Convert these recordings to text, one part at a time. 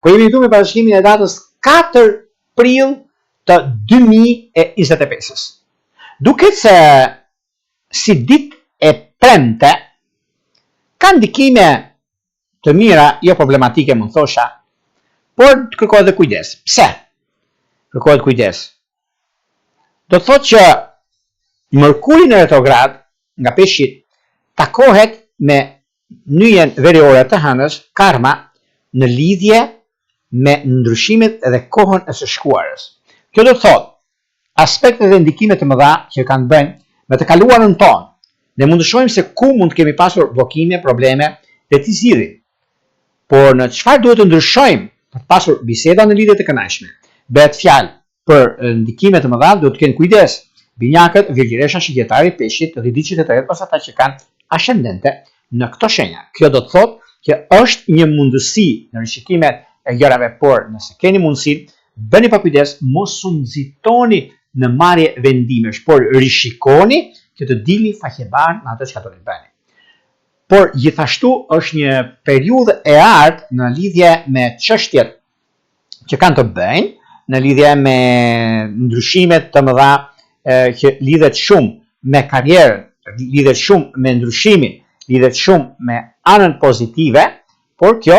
Po jemi këtu me parashikimin e datës 4 prill të 2025. Duket se si ditë e premte ka ndikime të mira, jo problematike mund thosha, por kërkohet dhe kujdes. Pse? Kërkohet kujdes. Do të thotë që Mërkuri në retrograd nga Peshqit takohet me nyjen veriore të hënës, karma, në lidhje me ndryshimet dhe kohën e së shkuarës. Kjo do të thotë aspekte dhe ndikimet të mëdha që kanë bënë me të kaluarën tonë. Ne mund të shohim se ku mund të kemi pasur bllokime, probleme dhe të zgjidhim. Por në çfarë duhet të ndryshojmë për të pasur biseda në lidhje të kënaqshme. Bëhet fjalë për ndikime të mëdha, duhet të kenë kujdes. Binjakët, Virgjëresha, Shigjetari, Peshqit, të diçit e të jetë pas ata që kanë ascendente në këto shenja. Kjo do të thotë që është një mundësi në rishikimet e gjërave, por nëse keni mundësi, bëni pa kujdes, mos u nxitoni në marrje vendimesh, por rishikoni që të dilni faqebar në atë që do të bëni. Por gjithashtu është një periudhë e artë në lidhje me çështjet që kanë të bëjnë, në lidhje me ndryshimet të mëdha që lidhet shumë me karrierën, lidhet shumë me ndryshimin, lidhet shumë me anën pozitive, por kjo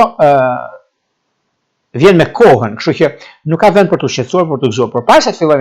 vjen me kohën, kështu që nuk ka vend për të shqetësuar, për të gëzuar. Por para se të fillojmë